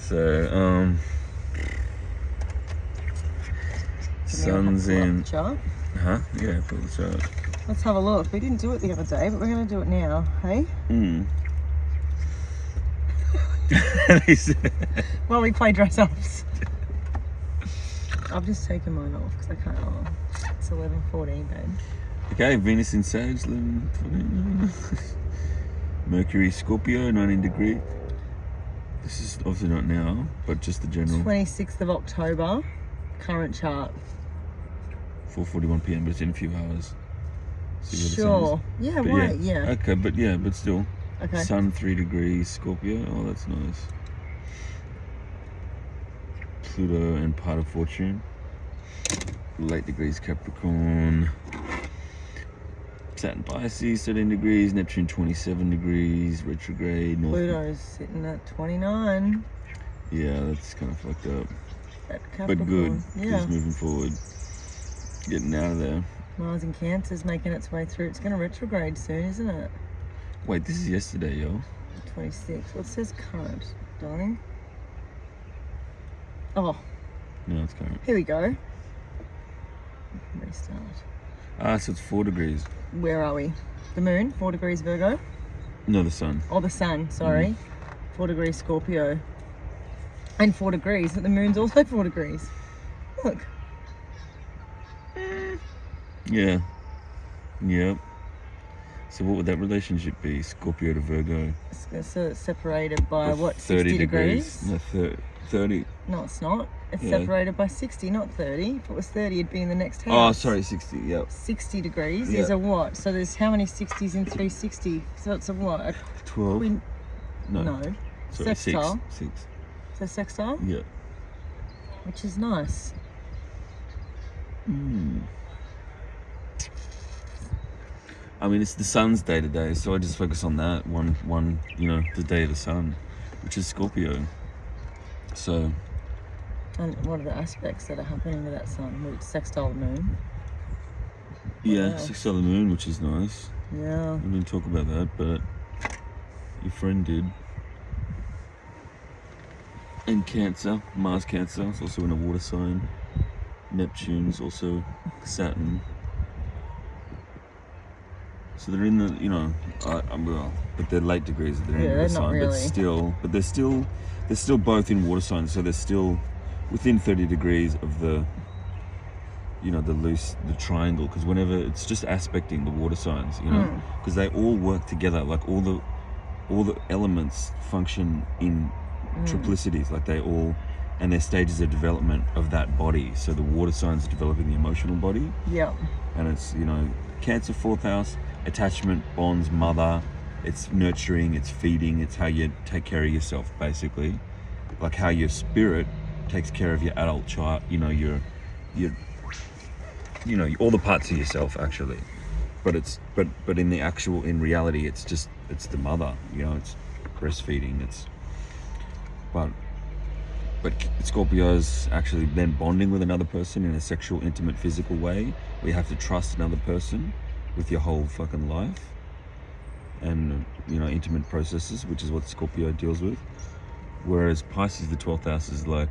So, sun's in. Chart. Huh? Yeah, pull the chart. Let's have a look. We didn't do it the other day, but we're going to do it now. Hey? While we play dress-ups. I've just taken mine off because I can't. Oh, it's 11:14, babe. Okay, Venus in Sag, 11:14. Mercury Scorpio, 19 degree. This is obviously not now, but just the general. 26th of October, current chart. 4:41 p.m. But it's in a few hours. Sure. Yeah, but right. Yeah. Okay, but still. Okay. Sun 3 degrees Scorpio. Oh, that's nice. Pluto and part of Fortune. Late degrees Capricorn. Saturn Pisces 13 degrees. Neptune 27 degrees. Retrograde. North. Pluto's sitting at 29. Yeah, that's kind of fucked up. But good. Yeah. Just moving forward. Getting out of there. Mars in Cancer's making its way through. It's going to retrograde soon, isn't it? Wait, this is yesterday, yo. 26. Well, it says current, darling. Oh. No, it's current. Here we go. Restart. So it's 4 degrees. Where are we? The moon, 4 degrees Virgo. No, the sun. Oh, the sun, sorry. 4 degrees Scorpio. And 4 degrees. The moon's also 4 degrees. Look. Yeah. Yep. So what would that relationship be? Scorpio to Virgo? So it's separated by what, 30 60 degrees? No, 30. No, it's not. It's Yeah. separated by 60, not 30. If it was 30, it'd be in the next house. Oh, sorry, 60, yep. 60 degrees Yeah. is a what? So there's how many 60s in 360? So it's a what? A 12? No. Sorry, Sextile. 6. So sextile? Yeah. Which is nice. I mean, it's the sun's day to day, so I just focus on that one, the day of the sun, which is Scorpio. So. And what are the aspects that are happening to that sun? Well, it's sextile the moon. Yeah, sextile the moon, which is nice. Yeah. I didn't talk about that, but your friend did. And Cancer, Mars Cancer, it's also in a water sign. Neptune's also Saturn. So they're in the, but they're late degrees. They're in water sign, really. but they're still both in water signs. So they're still within 30 degrees of the triangle. Because whenever it's just aspecting the water signs, because they all work together. Like all the elements function in triplicities. Like they all, and their stages of development of that body. So the water signs are developing the emotional body. Yeah. And it's Cancer 4th house. Attachment, bonds, mother, it's nurturing, it's feeding, it's how you take care of yourself, basically. Like how your spirit takes care of your adult child, your all the parts of yourself, actually. But in reality, it's the mother, it's breastfeeding, but Scorpio's actually then bonding with another person in a sexual, intimate, physical way. We have to trust another person with your whole fucking life, and intimate processes, which is what Scorpio deals with. Whereas Pisces, the 12th house, is like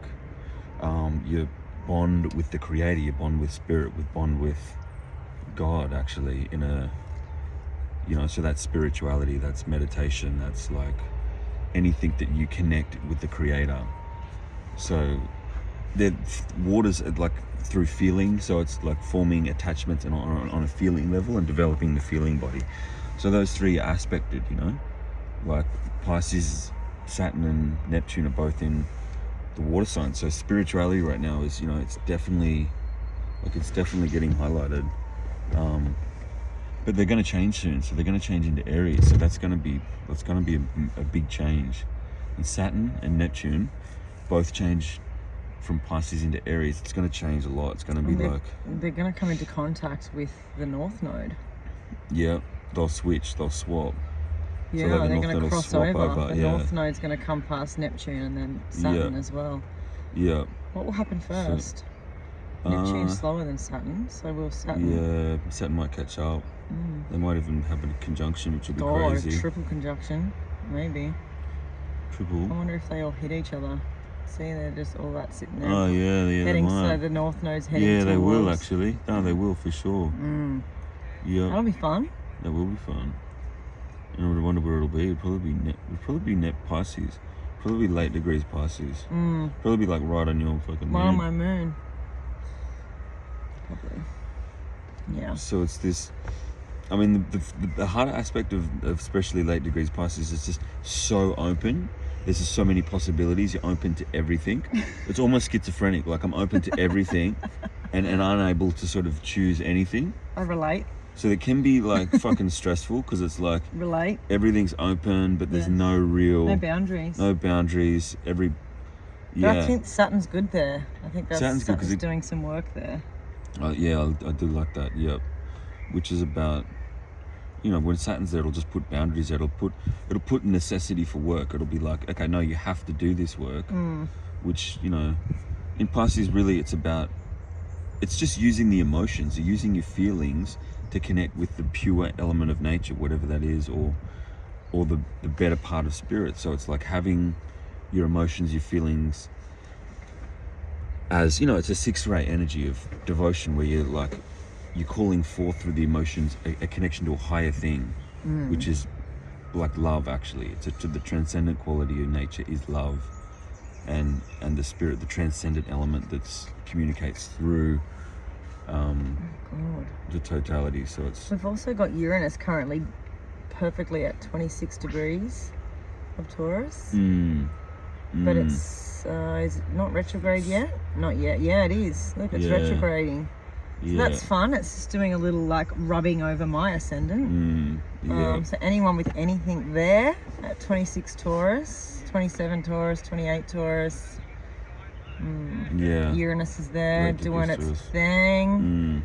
you bond with the Creator, you bond with Spirit, bond with God, actually, in a so that's spirituality, that's meditation, that's like anything that you connect with the Creator. So the waters like through feeling, so it's like forming attachments and on a feeling level and developing the feeling body. So those three are aspected, like Pisces, Saturn and Neptune are both in the water sign. So spirituality right now is, it's definitely getting highlighted. But they're going to change soon, so they're going to change into Aries. So that's going to be a big change. And Saturn and Neptune both change from Pisces into Aries. It's going to change a lot. It's going to be they're going to come into contact with the North Node. Yeah, they'll switch, they'll swap. Yeah, so they're going to cross over. The yeah. North Node's going to come past Neptune and then Saturn as well. Yeah. What will happen first? Neptune's slower than Saturn, so will Saturn. Yeah, Saturn might catch up. They might even have a conjunction, which would be crazy. A triple conjunction, maybe. Triple. I wonder if they all hit each other. See, they're just all that sitting there. Oh yeah, they Heading, so might. the north node's heading Yeah, they will towards- actually. No, they will for sure. Yeah, That'll be fun. that will be fun. And I wonder where it'll be. It'll probably be net Pisces. Probably be late degrees Pisces. Probably be like right on your fucking Right on moon. my moon. Probably. Yeah. So it's this. I mean, the harder aspect of especially late degrees Pisces is just so open. There's just so many possibilities. You're open to everything. It's almost schizophrenic. Like I'm open to everything, and unable to sort of choose anything. I relate. So it can be like fucking stressful because it's like Relate. everything's open, but there's no real No boundaries. no boundaries. But I think Saturn's good there. I think that's Saturn's good 'cause Saturn's it- doing some work there. Yeah, I do like that. Yep, which is about, you know, when Saturn's there, it'll just put boundaries. It'll put necessity for work. It'll be like, okay, no, you have to do this work. Which, you know, in Pisces, really, it's just using the emotions, using your feelings to connect with the pure element of nature, whatever that is, or the better part of spirit. So it's like having your emotions, your feelings, as, you know, it's a 6-ray energy of devotion where you're calling forth through the emotions a connection to a higher thing, which is like love. Actually, it's the transcendent quality of nature is love, and the spirit, the transcendent element that communicates through the totality. So it's We've also got Uranus currently perfectly at 26 degrees of Taurus. But it's is it not retrograde yet? Not yet. Yeah, it is. Look, it's Yeah. retrograding. So that's fun. It's just doing a little like rubbing over my ascendant. So anyone with anything there at 26 Taurus, 27 Taurus, 28 Taurus, Uranus is there Late doing degrees its Taurus. thing.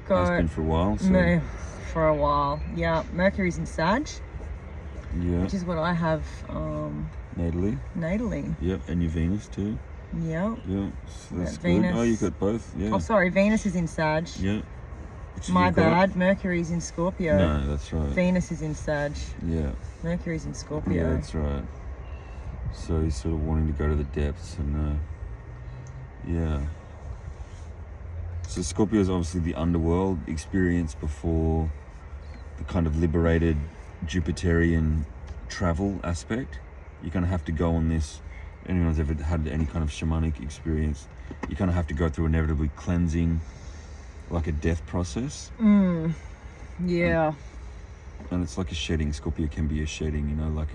Has been for a while. So No, for a while. Yeah, Mercury's in Sag, yeah, which is what I have natally. natally. Yep, and your Venus too. Yeah. Yeah, so that's Yeah, good. Venus. Oh, you got both. Yeah. Oh, sorry, Venus is in Sag. Yeah. Which My you got? bad. Mercury's in Scorpio. No, that's right. Venus is in Sag. Yeah. Mercury's in Yeah, Scorpio. that's right. So he's sort of wanting to go to the depths and yeah. So Scorpio is obviously the underworld experience before the kind of liberated Jupiterian travel aspect. You kind of have to go on this. Anyone's ever had any kind of shamanic experience, you kind of have to go through inevitably cleansing, like a death process. Yeah. And it's like a shedding. Scorpio can be a shedding, you know, like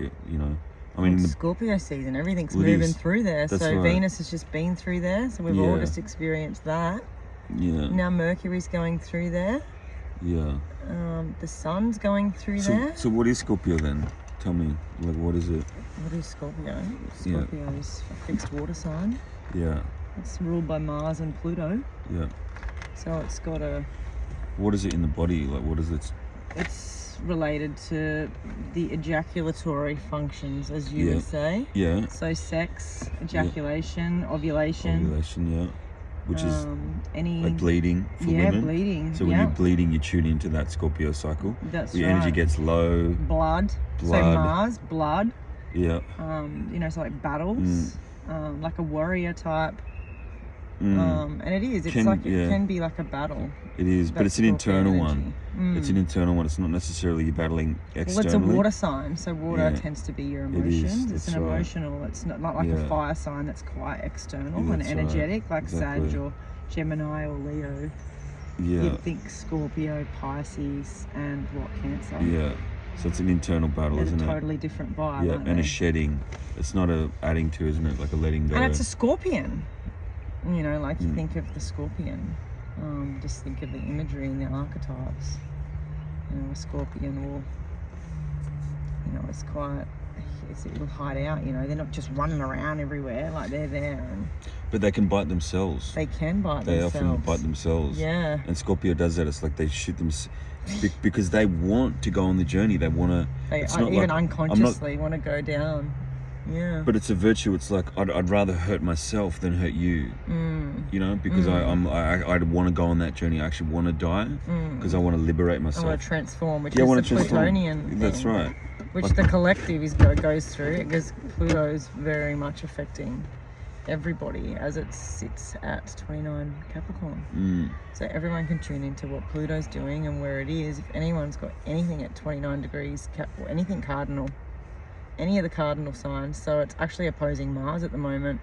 I mean, in the Scorpio season, everything's Well, it moving is. through there. That's So right. Venus has just been through there. So we've all Yeah. just experienced that. yeah, Now Mercury's going through there. yeah. The sun's going through there. So what is Scorpio then? Tell me, like, what is it? What is Scorpio? Scorpio is a fixed water sign. Yeah, It's ruled by Mars and Pluto. yeah. So it's got What is it in the body? Like, what is it? it's related to the ejaculatory functions, as you Yeah. would say. Yeah, So sex, ejaculation, ovulation, ovulation. Yeah, which is any like bleeding for yeah, women. bleeding. So when yeah, you're bleeding, you tune into that Scorpio cycle. that's The right. energy gets low. blood. So Blood. Mars, blood. Yeah. So like battles, like a warrior type. And it is. It's Can- like it yeah. can be like a battle. It is, but That it's an Scorpio internal energy. one. It's an internal one. It's not necessarily you battling Well, externally. it's a water sign, so water Yeah. tends to be your It is, emotions. It's that's an right. emotional. It's not like Yeah. a fire sign that's quite external Yeah, and that's right. energetic, like Exactly. Sag or Gemini or Leo. Yeah. You'd think Scorpio, Pisces, and what, Cancer? Yeah. So it's an internal battle, They're isn't it? totally different vibe, Yeah, aren't and they? a shedding. It's not a adding to, isn't it? Like a letting go. And it's a scorpion. You know, like you Mm. think of the scorpion. Just think of the imagery and the archetypes. You know, a scorpion will, it'll hide out, you know. They're not just running around everywhere, like they're there and But they can bite themselves. they can bite They themselves. often bite themselves. Yeah. And Scorpio does that. It's like they shoot them because they want to go on the journey. They want to. They It's not even like- unconsciously want to go down. Yeah. But it's a virtue. It's like I'd rather hurt myself than hurt you. You know, because I want to go on that journey. I actually want to die because I want to liberate I myself. want to transform, which Yeah, I is want the to transform. Plutonian That's thing, right. which Like- the collective goes through, because Pluto is very much affecting everybody as it sits at 29 Capricorn. So everyone can tune into what Pluto's doing and where it is. If anyone's got anything at 29 degrees or anything cardinal, any of the cardinal signs, so it's actually opposing Mars at the moment.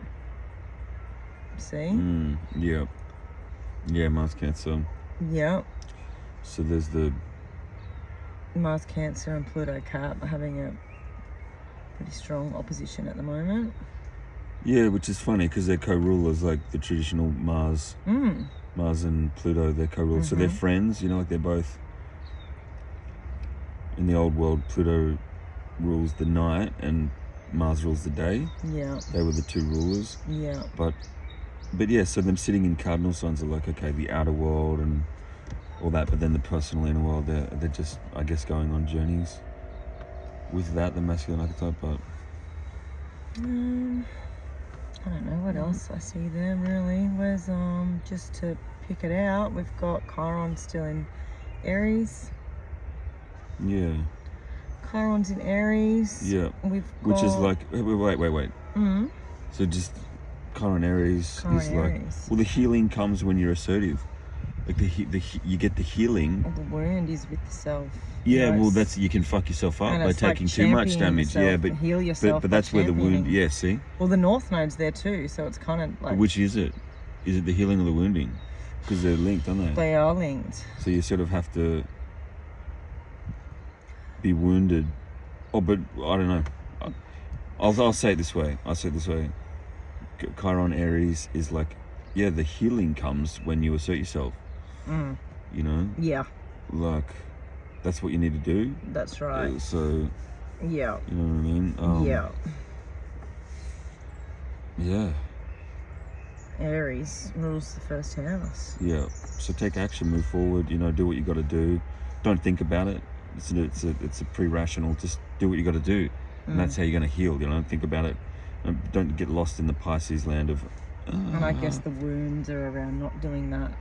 See? Yeah. Yeah, Mars Cancer. Yeah. So there's the Mars Cancer and Pluto Cap are having a pretty strong opposition at the moment. Yeah, which is funny because they're co-rulers, like the traditional Mars. Mars and Pluto, they're co-rulers. So they're friends, you know, like they're both... In the old world, Pluto rules the night and Mars rules the day. Yeah. They were the two rulers. Yeah. But yeah, so them sitting in cardinal signs are like, okay, the outer world and all that, but then the personal inner world, they're just, I guess, going on journeys with that, the masculine archetype, but... I don't know what else I see there really. Where's just to pick it out, we've got Chiron still in Aries. Yeah. Chiron's in Aries. Yeah. Which is like wait. So just Chiron Aries is like, well, the healing comes when you're assertive. Like you get the healing. Well, the wound is with the self. Yeah, well, that's, you can fuck yourself up by taking too much damage. Yeah, but heal yourself. But that's where the wound. Yeah, see. Well, the North Node's there too, so it's kind of like. But which is it? Is it the healing or the wounding? Because they're linked, aren't they? They are linked. So you sort of have to be wounded. Oh, but I don't know. I'll say it this way. Chiron Aries is like, yeah, the healing comes when you assert yourself. You know? Yeah. Like, that's what you need to do. That's right. So, yeah. You know what I mean? Yeah. Yeah. Aries rules the first house. Yeah. So take action, move forward, you know, do what you got to do. Don't think about it. It's a pre-rational, just do what you got to do. And that's how you're going to heal, you know, don't think about it. Don't get lost in the Pisces land of... And I guess the wounds are around not doing that.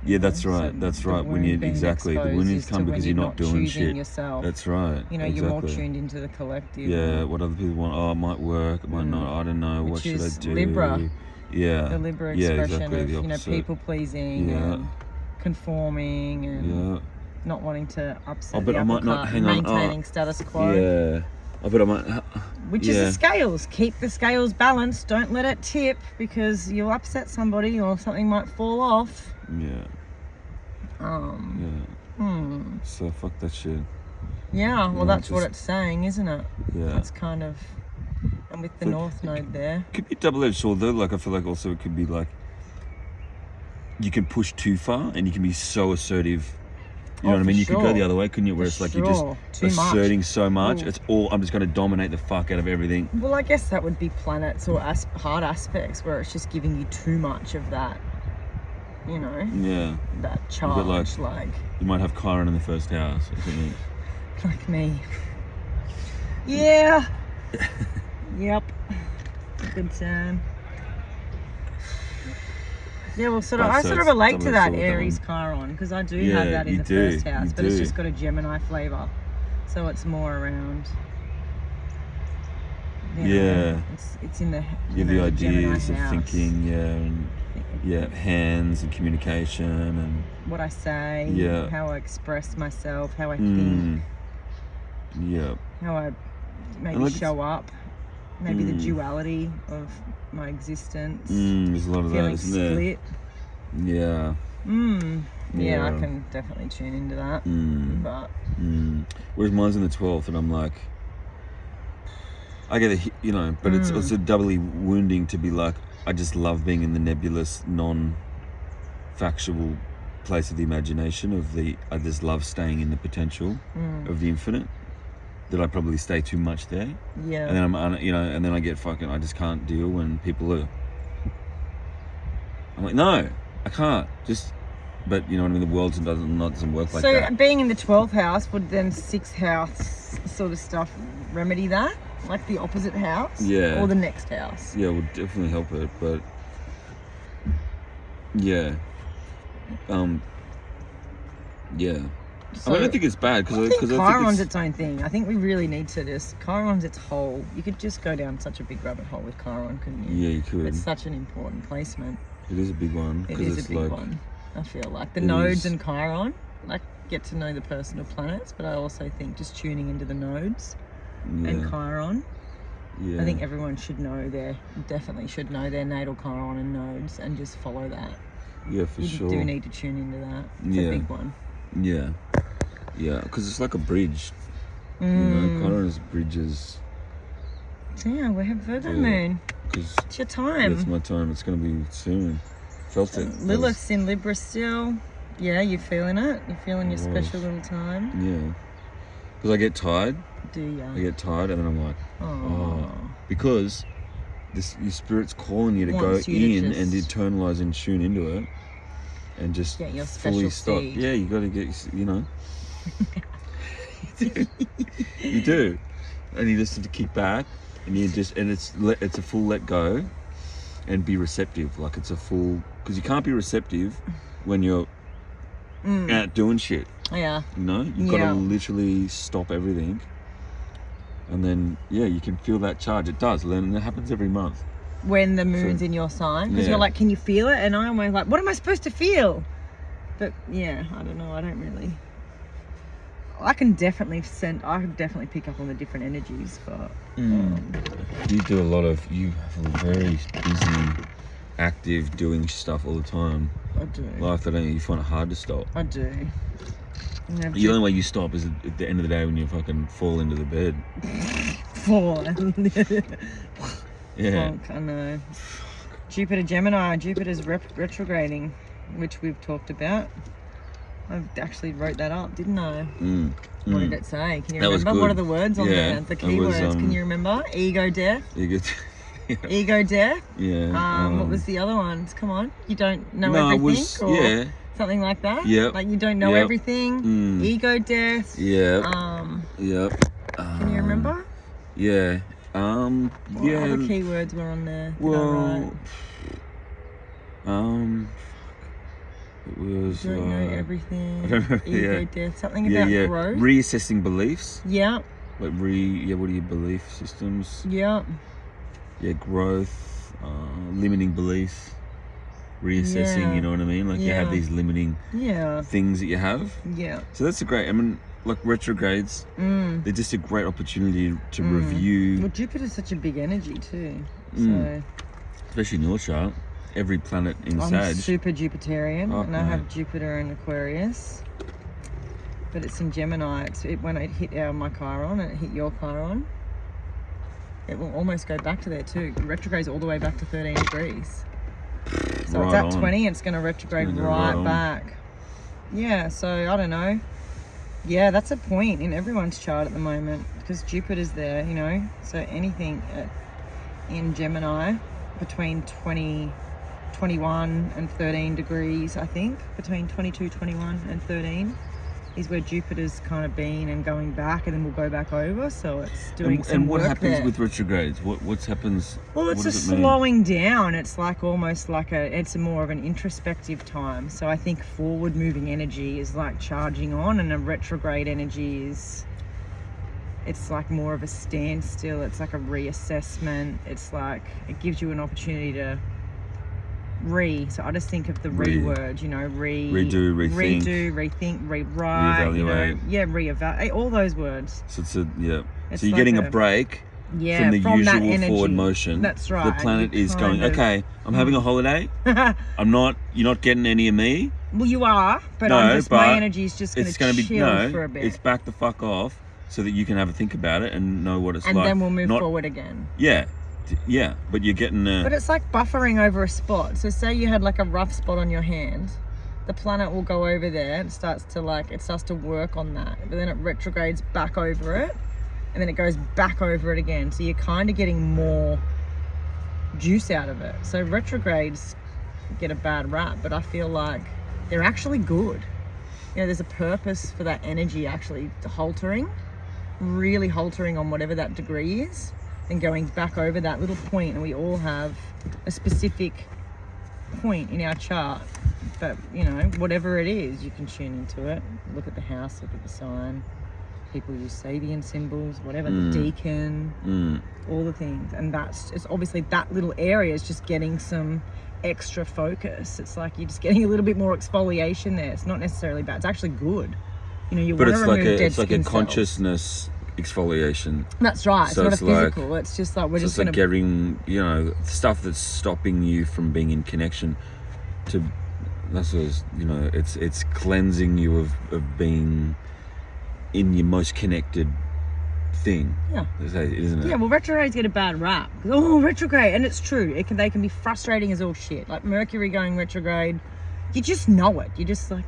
Yeah, that's right. So that's right. When you the woundings come because you're not doing shit. Yourself. That's right. You know, you're more tuned into the collective. Yeah, what other people want. Oh, it might work. It might not. I don't know. What should I do? Libra. Yeah. The Libra expression of, the you know, people pleasing and conforming and not wanting to upset the apple cart, maintaining status quo. Yeah. I bet I might. Which is the scales. Keep the scales balanced. Don't let it tip because you'll upset somebody or something might fall off. Yeah. So fuck that shit. Yeah, well, that's what it's saying, isn't it? Yeah. It's kind of, and with the North Node there. Could be a double-edged sword though. Like I feel like also it could be like you can push too far and you can be so assertive. You know what I mean? You could go the other way, couldn't you? Where it's like you're just asserting so much. It's all, I'm just going to dominate the fuck out of everything. Well, I guess that would be planets or hard aspects where it's just giving you too much of that, you know? Yeah. That charge, like... You might have Chiron in the first house. Like me. Yeah. Yep. Good turn. Yeah, well, I sort of relate to that Aries Chiron because I do have that in the first house, but it's just got a Gemini flavour, so it's more around. It's in the the ideas of thinking, and hands and communication and what I say, how I express myself, how I think, how I maybe show up. Maybe the duality of my existence. There's a lot of that, isn't there? Split. Yeah. Yeah, I can definitely tune into that. But whereas mine's in the 12th, and I'm like, I get it, you know, but it's also doubly wounding to be like, I just love being in the nebulous, non-factual place of the imagination I just love staying in the potential of the infinite. That I probably stay too much there. Yeah. And then and then I get I just can't deal when people are. I'm like, no, I can't. But you know what I mean. The world doesn't work like that. So being in the 12th house would then 6th house sort of stuff remedy that, like the opposite house. Yeah. Or the next house. Yeah, it would definitely help it, but yeah. Yeah. I don't think it's bad because I think Chiron's its own thing. I think we really need to Chiron's its whole. You could just go down such a big rabbit hole with Chiron, couldn't you? Yeah, you could. It's such an important placement. It is a big one. It is a big one. I feel like the nodes and Chiron, like get to know the personal planets, but I also think just tuning into the nodes and Chiron. Yeah. I think everyone definitely should know their natal Chiron and nodes and just follow that. Yeah, for sure. You do need to tune into that. It's a big one. Yeah. Yeah, because it's like a bridge. You know, Chiron is bridges. Yeah, we have Virgo moon. It's your time. It's my time. It's going to be soon. Felt it. Lilith's in Libra still. Yeah, you're feeling it. You're feeling your special little time. Yeah. Because I get tired. Do you? I get tired and then I'm like, oh. Because your spirit's calling you to go in and internalize and tune into it. And just get your fully stop. Seed. Yeah, you got to get, you know. You do. And you just have to kick back and it's a full let go and be receptive. Like it's a full, because you can't be receptive when you're out doing shit. Yeah. You know, you've got to literally stop everything. And then, you can feel that charge. It does. And it happens every month. When the moon's in your sign. Because you're like, can you feel it? And I'm like, what am I supposed to feel? But yeah, I don't know. I don't really. I can definitely pick up on the different energies, but. You do you have a very busy, active, doing stuff all the time. I do. Life that you find it hard to stop. I do. The only way you stop is at the end of the day when you fucking fall into the bed. Fall. Yeah. Fuck, I know. Jupiter Gemini. Jupiter's retrograding, which we've talked about. I actually wrote that up, didn't I? What did it say? Can you remember? What are the words on there? The key words. Can you remember? Ego death. Ego death. Yeah. What was the other ones? Come on. You don't know everything? Something like that? Yeah. Like you don't know everything? Ego death. Yeah. Yep. Can you remember? Yeah. What other keywords were on there? It was. Don't know everything. I don't know. Ego death. Something about growth. Reassessing beliefs. Yeah. Like what are your belief systems? Yeah. Yeah, growth, limiting beliefs, reassessing. You know what I mean? Like you have these limiting things that you have. Yeah. So that's like retrogrades. They're just a great opportunity to review. Well, Jupiter's such a big energy too. So. Especially in your chart. Every planet in Sag. I'm super Jupiterian, and I have Jupiter in Aquarius, but it's in Gemini. When it hit my Chiron and it hit your Chiron, it will almost go back to there too. It retrogrades all the way back to 13 degrees. So it's at 20 and it's going to retrograde right back. Yeah, so I don't know. Yeah, that's a point in everyone's chart at the moment because Jupiter's there, you know. So anything in Gemini between 21 and 13 degrees, I think, between 22, 21 and 13 is where Jupiter's kind of been and going back, and then we'll go back over. So it's doing some work. And what happens with retrogrades? What happens? Well, it's just slowing down. It's like almost like it's more of an introspective time. So I think forward moving energy is like charging on, and a retrograde energy it's like more of a standstill. It's like a reassessment. It's like it gives you an opportunity to so I just think of the word, you know, redo, rethink, rewrite, reevaluate. Reevaluate, all those words. So so you're getting a break from the usual forward motion. That's right. The planet is going, okay, I'm having a holiday. You're not getting any of me. Well, you are, but my energy is just going to chill for a bit. It's back the fuck off so that you can have a think about it and know what it's like. And then we'll move forward again. Yeah, but you're getting But it's like buffering over a spot. So say you had like a rough spot on your hand, the planet will go over there and starts to work on that. But then it retrogrades back over it, and then it goes back over it again. So you're kind of getting more juice out of it. So retrogrades get a bad rap, but I feel like they're actually good. You know, there's a purpose for that energy actually really haltering on whatever that degree is, and going back over that little point. And we all have a specific point in our chart But, you know, whatever it is, you can tune into it. Look at the house, look at the sign. People use Sabian symbols, whatever, the deacon, all the things. And it's obviously that little area is just getting some extra focus. It's like you're just getting a little bit more exfoliation there. It's not necessarily bad. It's actually good. You know, you want to remove dead it's like a skin cells. Consciousness exfoliation. That's right. So it's not a like, physical. It's just like we're so just it's like getting, you know, stuff that's stopping you from being in connection to. That's what it's, you know, it's cleansing you of being in your most connected thing. Yeah. Isn't it? Yeah, well, retrogrades get a bad rap. Oh, retrograde. And it's true. They can be frustrating as all shit. Like Mercury going retrograde, you just know it. You're just like...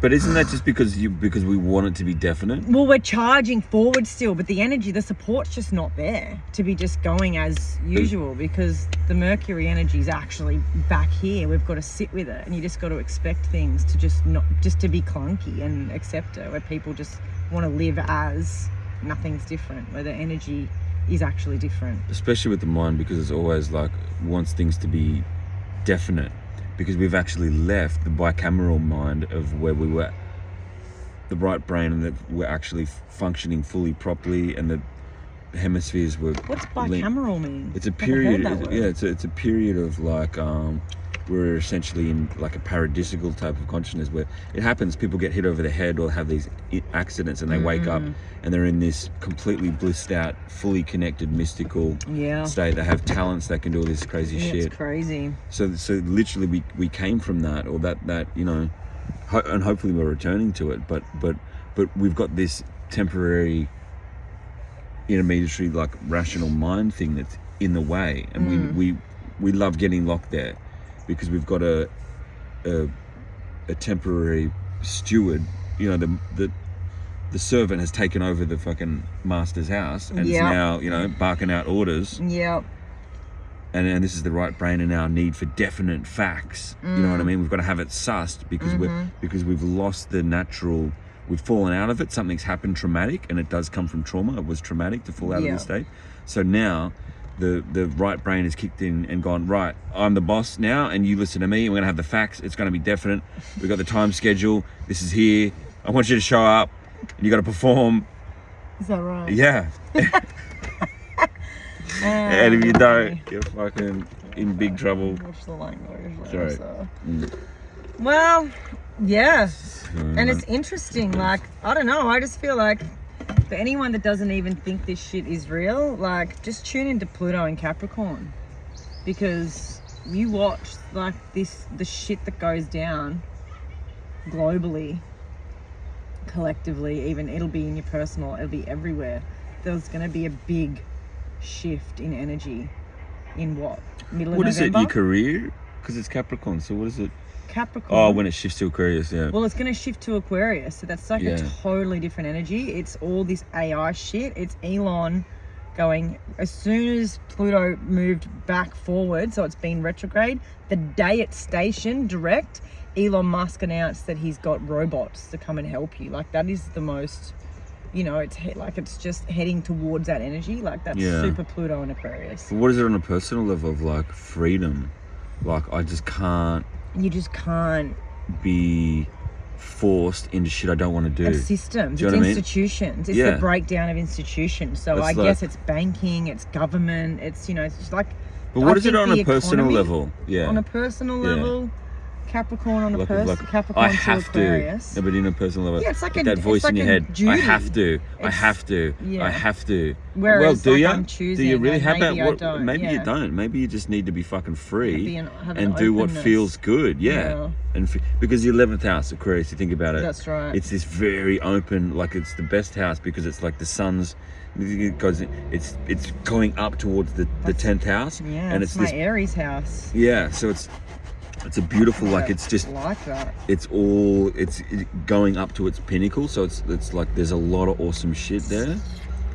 But isn't that just because we want it to be definite? Well, we're charging forward still, but the energy, the support's just not there to be just going as usual, because the Mercury energy is actually back here. We've got to sit with it, and you just got to expect things to just to be clunky and accept it, where people just want to live as nothing's different, where the energy is actually different. Especially with the mind, because it's always like wants things to be definite. Because we've actually left the bicameral mind of where we were, the right brain, and that we're actually functioning fully properly, and the hemispheres were. What's bicameral mean? It's a period. It's a period of like we're essentially in like a paradisical type of consciousness where it happens. People get hit over the head or have these accidents, and they wake up and they're in this completely blissed out, fully connected, mystical state. They have talents that can do all this crazy shit. It's crazy. So literally we came from that, or that you know, and hopefully we're returning to it. But we've got this temporary intermediary, like rational mind thing that's in the way, and we love getting locked there. Because we've got a temporary steward, you know, the servant has taken over the fucking master's house and is now, you know, barking out orders. Yep. And this is the right brain and our need for definite facts. You know what I mean? We've got to have it sussed because we've lost the natural. We've fallen out of it. Something's happened traumatic, and it does come from trauma. It was traumatic to fall out of this state. So now the right brain has kicked in and gone, right, I'm the boss now, and you listen to me, and we're going to have the facts. It's going to be definite. We've got the time schedule. This is here. I want you to show up, and you got to perform. Is that right? Yeah. And if you don't, you're fucking in big trouble. Watch the language. Sorry. So. Well, yeah. And it's interesting. Like, I don't know. I just feel like for anyone that doesn't even think this shit is real, like, just tune into Pluto and Capricorn, because you watch like the shit that goes down globally, collectively. Even it'll be in your personal. It'll be everywhere. There's going to be a big shift in energy in what, middle of November? What is it, your career? Because it's Capricorn, so what is it? Capricorn. Oh, when it shifts to Aquarius, yeah. Well, it's going to shift to Aquarius, so that's like a totally different energy. It's all this AI shit. It's Elon going, as soon as Pluto moved back forward, so it's been retrograde, the day it's stationed direct, Elon Musk announced that he's got robots to come and help you. Like, that is the most... You know, it's just heading towards that energy. Like, that's super Pluto and Aquarius. But what is it on a personal level of like freedom? Like, I just can't. You just can't be forced into shit I don't want to do. It's systems, do it's institutions. It's the breakdown of institutions. So I guess it's banking, it's government, it's, you know, it's just like. But what is it on a personal level? Yeah. On a personal level. Capricorn on a Capricorn I have to Aquarius. No, but in a personal level. Yeah, it's like that voice in your head. Duty. I have to. I have to. Yeah. I have to. Whereas, well, do like, you? I'm choosing, do you really have that? I don't. Maybe you don't. Maybe you just need to be fucking free have and do what feels good. Yeah. And because the 11th house, Aquarius, you think about it. That's right. It's this very open, like it's the best house because it's like the sun's. Because it's going up towards the 10th house. Yeah. And it's my Aries house. Yeah. So it's a beautiful, like, it's just like that. It's going up to its pinnacle, so it's like there's a lot of awesome shit there.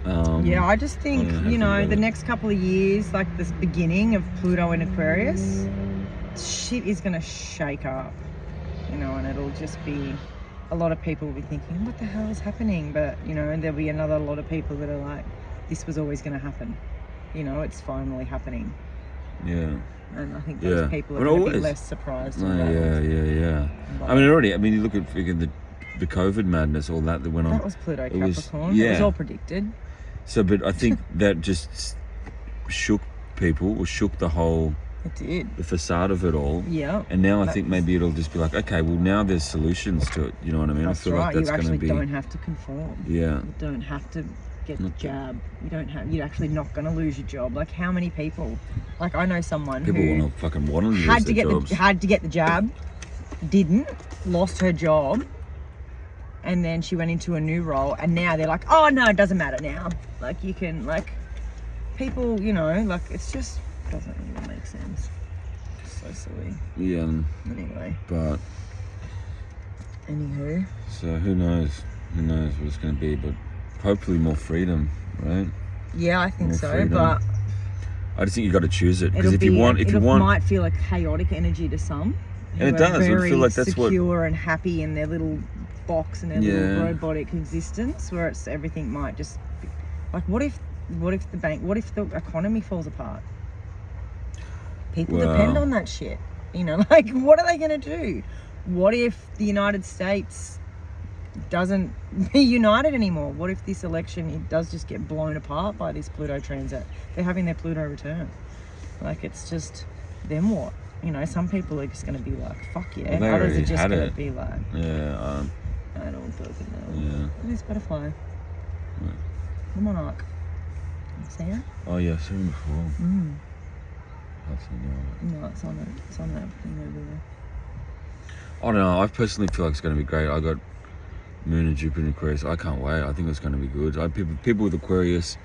I just think, you know, the next couple of years, like this beginning of Pluto in Aquarius, shit is gonna shake up, you know, and it'll just be, a lot of people will be thinking, what the hell is happening? But, you know, and there'll be another lot of people that are like, this was always gonna happen, you know, it's finally happening. Yeah. And I think those people are going to be less surprised. Yeah. I mean, you look at the COVID madness, all that went on. That was Pluto Capricorn. It was all predicted. So, but I think that just shook people, or shook the whole... It did. The facade of it all. Yeah. And now I think maybe it'll just be like, okay, well, now there's solutions to it. You know what I mean? That's I feel like that's going to be... You actually don't have to conform. Yeah. You don't have to get the jab. You're actually not going to lose your job. Like, how many people... Like, I know someone people who... want to fucking want to lose their jobs. Had to get the jab, didn't, lost her job, and then she went into a new role, and now they're like, oh, no, it doesn't matter now. Like, you can, like... People, you know, like, it's just... Doesn't even make sense. So silly. Yeah. Anyway. But... Anywho. So, who knows? Who knows what it's going to be, but hopefully more freedom, right? Yeah, I think more so, freedom. but... I just think you got to choose it, because if you want... It might feel like chaotic energy to some. And it does. I feel like that's what... secure and happy in their little box and their little robotic existence, where it's everything might just be... Like, what if the economy falls apart? People depend on that shit. You know, like, what are they going to do? What if the United States doesn't be united anymore? What if this election, it does just get blown apart by this Pluto transit? They're having their Pluto return. Like, it's just, then what? You know, some people are just going to be like, fuck yeah. Well, others are just going to be like, yeah, I don't fucking know. Yeah. This butterfly. Right. The monarch. You see it? Oh yeah, I've seen it before. No, it's on that thing over there. I don't know. I personally feel like it's going to be great. I got Moon and Jupiter in Aquarius. I can't wait. I think it's going to be good. People with Aquarius,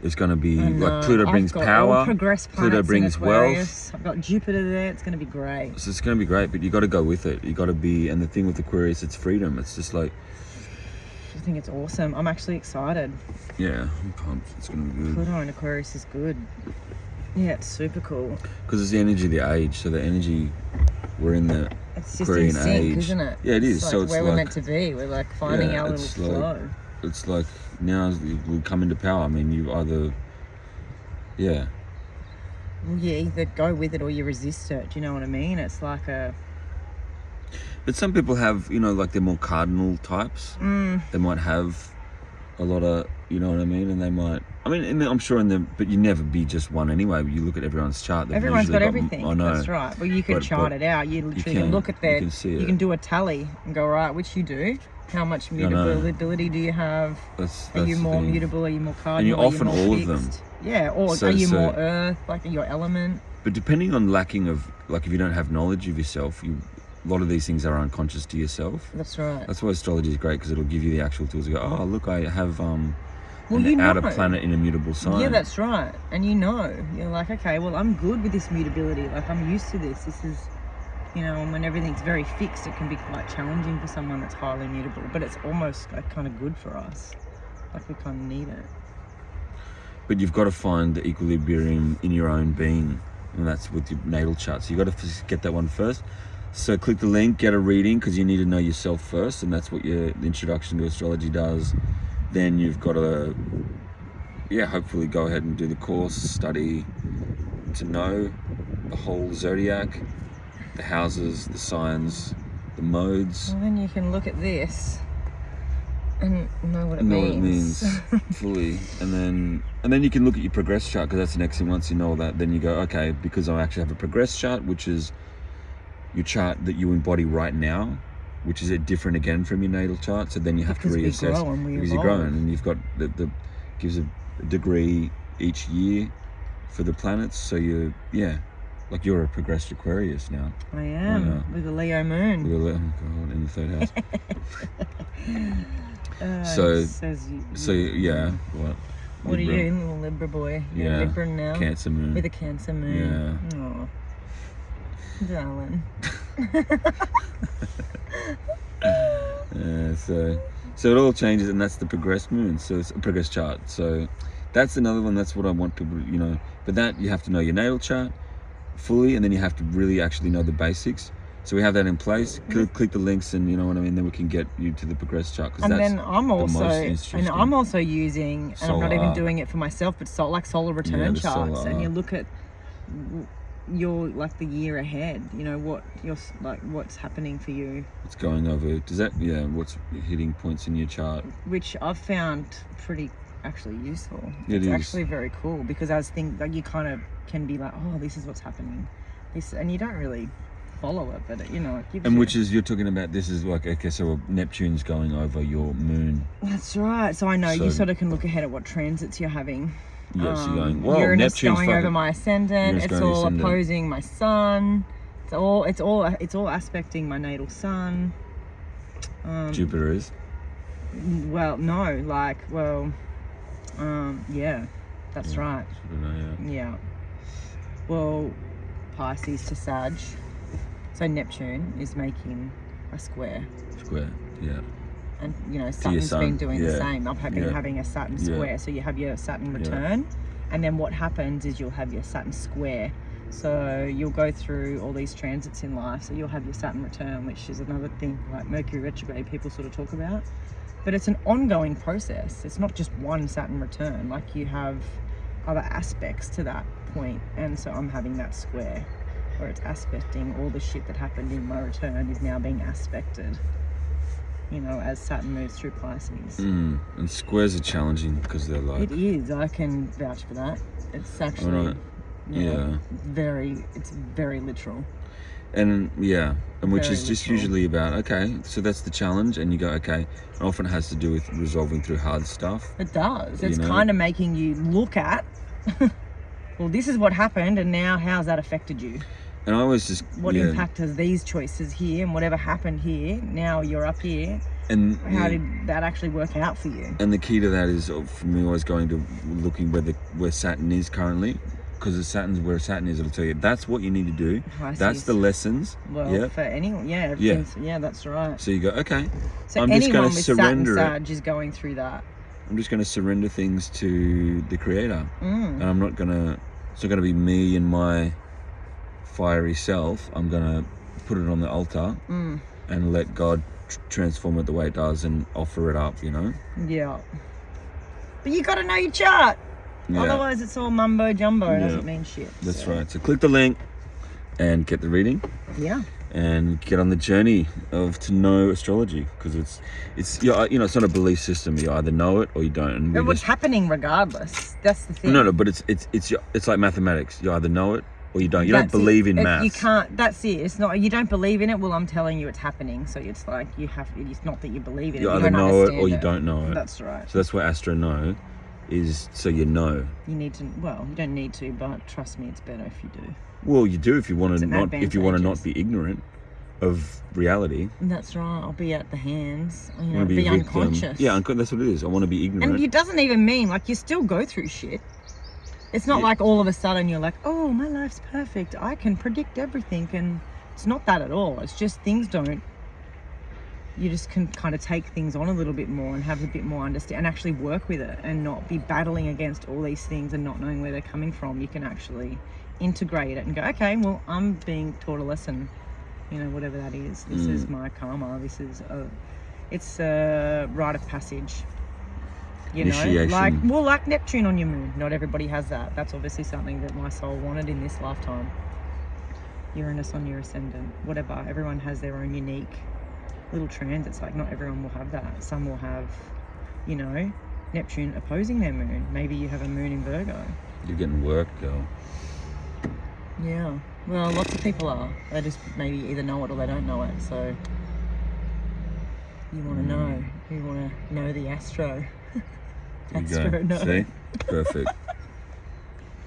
it's going to be like Pluto brings power. Pluto brings wealth. I've got Jupiter there. It's going to be great. So it's going to be great, but you got to go with it. You got to be. And the thing with Aquarius, it's freedom. It's just like. I think it's awesome. I'm actually excited. Yeah, I'm pumped. It's going to be good. Pluto in Aquarius is good. Yeah, it's super cool. Because it's the energy of the age. So the energy, we're in the Aquarian age, isn't it? Yeah, it is. Like so it's where like, we're meant to be. We're like finding our little flow. It's like now we come into power. I mean, you either, yeah. Well, you either go with it or you resist it. Do you know what I mean? It's like a. But some people have, you know, like they're more cardinal types. They might have a lot of, you know what I mean, and they might. I mean, I'm sure but you never be just one anyway. You look at everyone's chart. Everyone's got everything. I know. That's right. Well, you can chart it out. You literally can look at their. You can do a tally and go, right, which you do. How much mutability do you have? That's are you more mutable? Are you more cardinal? And you're often all of them. Yeah, or are you more earth, like your element? But depending on lacking of, like if you don't have knowledge of yourself, a lot of these things are unconscious to yourself. That's right. That's why astrology is great, because it'll give you the actual tools to go, oh, look, I have an outer planet in a mutable sign. Yeah, that's right. And you're like, okay, well, I'm good with this mutability. Like, I'm used to this. This is, you know, and when everything's very fixed, it can be quite challenging for someone that's highly mutable. But it's almost like kind of good for us. Like, we kind of need it. But you've got to find the equilibrium in your own being. And that's with your natal chart. So you've got to get that one first. So click the link, get a reading, because you need to know yourself first, and that's what your introduction to astrology does. Then you've got to, hopefully go ahead and do the course, study to know the whole zodiac, the houses, the signs, the modes. Well, then you can look at this and know what it means. Fully, and then you can look at your progress chart, because that's the next thing. Once you know that, then you go, okay, because I actually have a progress chart, which is your chart that you embody right now, which is different again from your natal chart. So then you have to reassess because you're growing, and you've got the gives a degree each year for the planets. So like you're a progressed Aquarius now. I am with a Leo moon. In the third house. What? What are you, little Libra boy? You're a Libra now. Cancer moon. With a Cancer moon. Yeah. Aww. Darling. So it all changes, and that's the progressed moon. So it's a progressed chart. So that's another one. That's what I want people to, you know. But that you have to know your natal chart fully, and then you have to really actually know the basics. So we have that in place. Click the links, and you know what I mean. Then we can get you to the progressed chart. And then I'm also using, and I'm not even doing it for myself, but solar return charts. And you look at your like the year ahead. You know what you're like, what's happening for you. What's going over? Does that what's hitting points in your chart? Which I've found pretty actually useful. It's actually very cool because as things like you kind of can be like, oh, this is what's happening, this, and you don't really follow it, but you know it gives. And you... which is you're talking about. This is like okay, so Neptune's going over your moon. That's right. So I know you sort of can look ahead at what transits you're having. Yes, you're going. Well, Uranus Neptune's going over my ascendant. It's all opposing my sun. It's all aspecting my natal sun. Jupiter is. Well, no, like yeah, that's right. Yeah. Well, Pisces to Sag. So Neptune is making a square. Yeah. And you know, Saturn's been doing the same. I'm having a Saturn square. So you have your Saturn return, and then what happens is you'll have your Saturn square. So you'll go through all these transits in life. So you'll have your Saturn return, which is another thing like Mercury retrograde people sort of talk about. But it's an ongoing process. It's not just one Saturn return. Like you have other aspects to that point. And so I'm having that square where it's aspecting all the shit that happened in my return is now being aspected, you know, as Saturn moves through Pisces. And squares are challenging because they're like... It is. I can vouch for that. It's actually... it's very literal. And which is just usually about, okay, so that's the challenge, and you go, okay, it often has to do with resolving through hard stuff. It does. It's kind of making you look at, well, this is what happened, and now how's that affected you? And I was just... What impact has these choices here, and whatever happened here, now you're up here, and how did that actually work out for you? And the key to that is, for me, always going to looking where Saturn is currently. Because where Saturn is, it'll tell you that's what you need to do. That's the lessons. Well, for anyone, that's right. So you go, okay. So I'm just going to surrender Saturn Sag is going through that. I'm just going to surrender things to the Creator, and I'm not going to. It's not going to be me and my fiery self. I'm going to put it on the altar and let God transform it the way it does and offer it up. You know. Yeah. But you got to know your chart. Yeah. Otherwise, it's all mumbo jumbo. It doesn't mean shit. That's right. So click the link and get the reading. Yeah. And get on the journey to know astrology, because it's not a belief system. You either know it or you don't. And what's happening regardless. That's the thing. No, but it's like mathematics. You either know it or you don't. You don't believe in maths. You can't. That's it. It's not. You don't believe in it. Well, I'm telling you, it's happening. So it's like you have. It's not that you believe in it. You either know it or you don't know it. That's right. So that's what Astro know. Is so you know. You need to. Well, you don't need to, but trust me, it's better if you do. Well, you do if you want to not. If you want to not be ignorant of reality. That's right. I'll be at the hands. You know, be unconscious. Yeah, that's what it is. I want to be ignorant. And it doesn't even mean like you still go through shit. It's not like all of a sudden you're like, oh, my life's perfect. I can predict everything, and it's not that at all. It's just things don't. You just can kind of take things on a little bit more and have a bit more understanding and actually work with it and not be battling against all these things and not knowing where they're coming from. You can actually integrate it and go, okay, well, I'm being taught a lesson, you know, whatever that is. This is my karma. This is it's a rite of passage, you know, like Neptune on your moon. Not everybody has that. That's obviously something that my soul wanted in this lifetime. Uranus on your ascendant, whatever. Everyone has their own unique little transits. Like not everyone will have that. Some will have, you know, Neptune opposing their moon. Maybe you have a moon in Virgo. You're getting worked, girl. Yeah. Well, lots of people are. They just maybe either know it or they don't know it. So you want to know. You want to know the Astro. Astro, no. See? Perfect.